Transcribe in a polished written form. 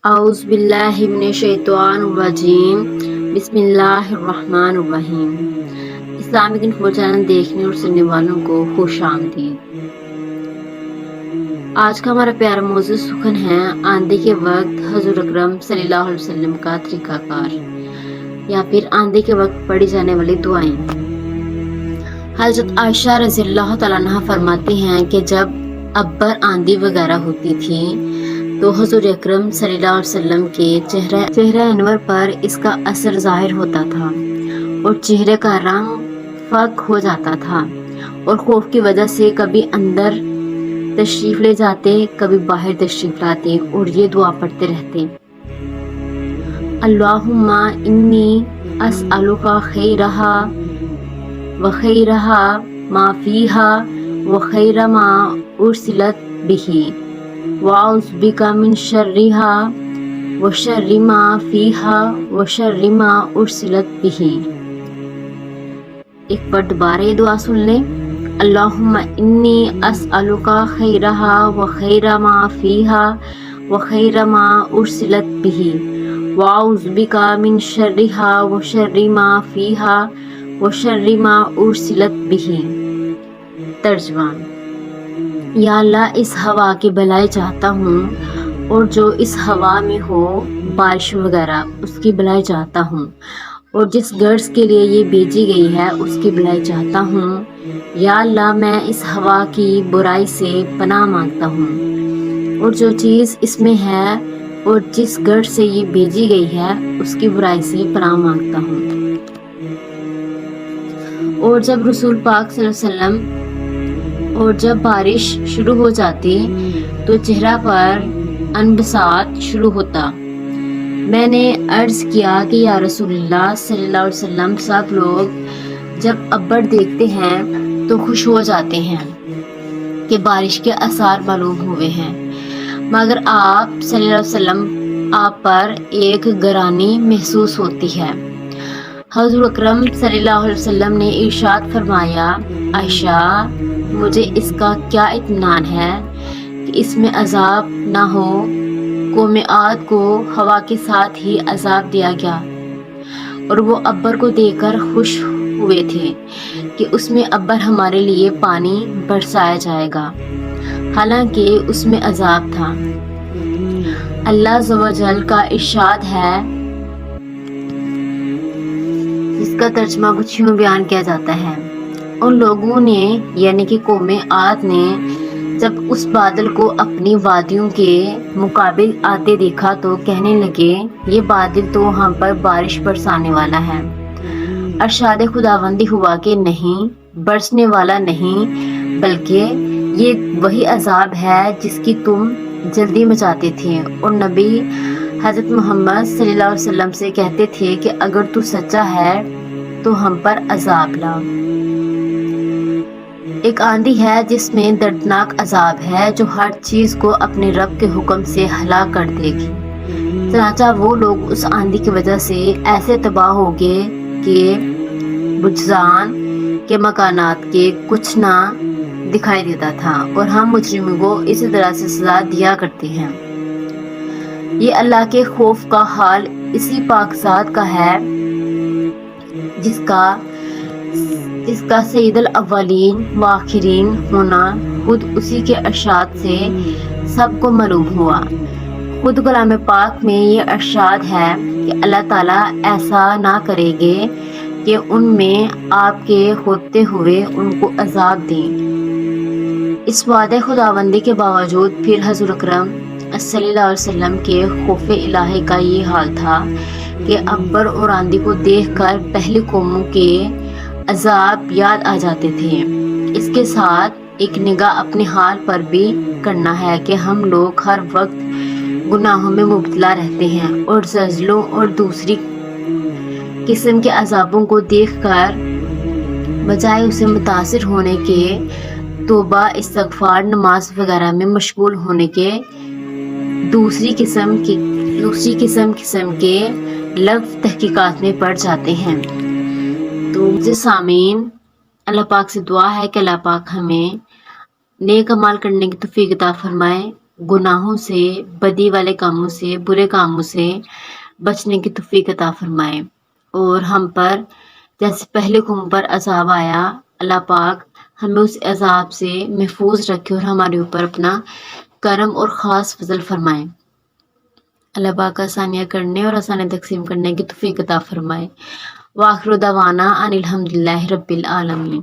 اعوذ باللہ من الشیطان الرجیم بسم اللہ الرحمن الرحیم۔ اسلامک انفو چینل دیکھنے اور سننے والوں کو خوش آمدید۔ آج کا ہمارا پیارا موضوع سخن ہے آندھی کے وقت حضور اکرم صلی اللہ علیہ وسلم کا طریقہ کار، یا پھر آندھی کے وقت پڑھی جانے والی دعائیں۔ حضرت عائشہ رضی اللہ تعالیٰ عنہا فرماتی ہیں کہ جب ابر آندھی وغیرہ ہوتی تھی تو حضور اکرم صلی اللہ علیہ وسلم کے چہرہ انور پر اس کا اثر ظاہر ہوتا تھا اور چہرے کا رنگ فاق ہو جاتا تھا، اور خوف کی وجہ سے کبھی اندر تشریف لے جاتے، کبھی باہر تشریف لاتے اور یہ دعا پڑھتے رہتے: اللہم انی اسألک خیرہا وخیرہا ما فیہا وخیر ما ارسلت بہ وَأَعُوذُ بِكَ مِن شَرِّهَا وَشَرِّ مَا فِيهَا وَشَرِّ مَا أُرْسِلَتْ بِهِ۔ ایک بار دوبارہ یہ دعا سن لیں: اللہم انی اسألک خیرہا وخیر ما فیہا وخیر ما ارسلت بہ وَأَعُوذُ بِكَ مِن شَرِّهَا وَشَرِّ مَا فِيہا وَشَرِّ مَا أُرْسِلَتْ بِهِ۔ ترجمہ: یا اللہ، اس ہوا کی بھلائی چاہتا ہوں، اور جو اس ہوا میں ہو، بارش وغیرہ، اس کی بھلائی چاہتا ہوں، اور جس غرض کے لیے یہ بھیجی گئی ہے اس کی بھلائی چاہتا ہوں۔ یا اللہ، میں اس ہوا کی برائی سے پناہ مانگتا ہوں، اور جو چیز اس میں ہے اور جس غرض سے یہ بھیجی گئی ہے اس کی برائی سے پناہ مانگتا ہوں۔ اور جب رسول پاک صلی اللہ علیہ وسلم اور جب بارش شروع ہو جاتی تو چہرہ پر انبساط شروع ہوتا۔ میں نے عرض کیا کہ یا رسول اللہ صلی اللہ علیہ وسلم، سب لوگ جب ابر دیکھتے ہیں تو خوش ہو جاتے ہیں کہ بارش کے آثار معلوم ہوئے ہیں، مگر آپ صلی اللہ علیہ وسلم، آپ پر ایک گرانی محسوس ہوتی ہے۔ حضور اکرم صلی اللہ علیہ وسلم نے ارشاد فرمایا: عائشہ، مجھے اس کا کیا اطمینان ہے کہ اس میں عذاب نہ ہو۔ قوم عاد کو ہوا کے ساتھ ہی عذاب دیا گیا، اور وہ ابر کو دیکھ کر خوش ہوئے تھے کہ اس میں ابر ہمارے لیے پانی برسایا جائے گا، حالانکہ اس میں عذاب تھا۔ اللہ عز و جل کا ارشاد ہے، جس کا ترجمہ کچھ یوں بیان کیا جاتا ہے: ان لوگوں نے، یعنی کہ قوم عاد نے، جب اس بادل کو اپنی وادیوں کے مقابل آتے دیکھا تو کہنے لگے، یہ بادل تو ہم پر بارش برسانے والا ہے۔ ارشاد خداوندی ہوا کہ نہیں، برسنے والا نہیں، بلکہ یہ وہی عذاب ہے جس کی تم جلدی مچاتے تھے، اور نبی حضرت محمد صلی اللہ علیہ وسلم سے کہتے تھے کہ اگر تو سچا ہے تو ہم پر عذاب لا۔ ایک آندھی ہے جس میں دردناک عذاب ہے، جو ہر چیز کو اپنے رب کے حکم سے ہلاک کر دے گی۔ چنانچہ وہ لوگ اس آندھی کی وجہ سے ایسے تباہ ہو گئے کہ بجزان کے مکانات کے کچھ نہ دکھائی دیتا تھا، اور ہم مجرموں کو اسی طرح سے سزا دیا کرتے ہیں۔ یہ اللہ کے خوف کا حال اسی پاک ذات کا ہے جس کا سید الاولین والآخرین ہونا خود اسی کے ارشاد سے سب کو معلوم ہوا۔ خود کلام پاک میں یہ ارشاد ہے کہ اللہ تعالیٰ ایسا نہ کرے گے کہ ان میں آپ کے ہوتے ہوئے ان کو عذاب دیں۔ اس وعدہ خداوندی کے باوجود پھر حضور اکرم صلی اللہ علیہ وسلم کے خوف الہی کا یہ حال تھا کہ ابر اور آندھی کو دیکھ کر پہلی قوموں کے عذاب یاد آ جاتے تھے۔ اس کے ساتھ ایک نگاہ اپنے حال پر بھی کرنا ہے کہ ہم لوگ ہر وقت گناہوں میں مبتلا رہتے ہیں، اور زلزلوں اور دوسری قسم کے عذابوں کو دیکھ کر بجائے اسے متاثر ہونے کے توبہ، استغفار، نماز وغیرہ میں مشغول ہونے کے دوسری قسم کے لغو تحقیقات میں پڑ جاتے ہیں۔ تو سامعین، اللہ پاک سے دعا ہے کہ اللہ پاک ہمیں نیک اعمال کرنے کی توفیق عطا فرمائے۔ گناہوں سے، بدی والے کاموں سے، برے کاموں سے بچنے کی توفیق عطا فرمائے، اور ہم پر جیسے پہلے قوم پر عذاب آیا، اللہ پاک ہمیں اس عذاب سے محفوظ رکھے اور ہمارے اوپر اپنا کرم اور خاص فضل فرمائے۔ اللہ پاک آسانیاں کرنے اور آسانیاں تقسیم کرنے کی توفیق عطا فرمائے۔ وآخر دعوانا ان الحمد للہ رب العالمین۔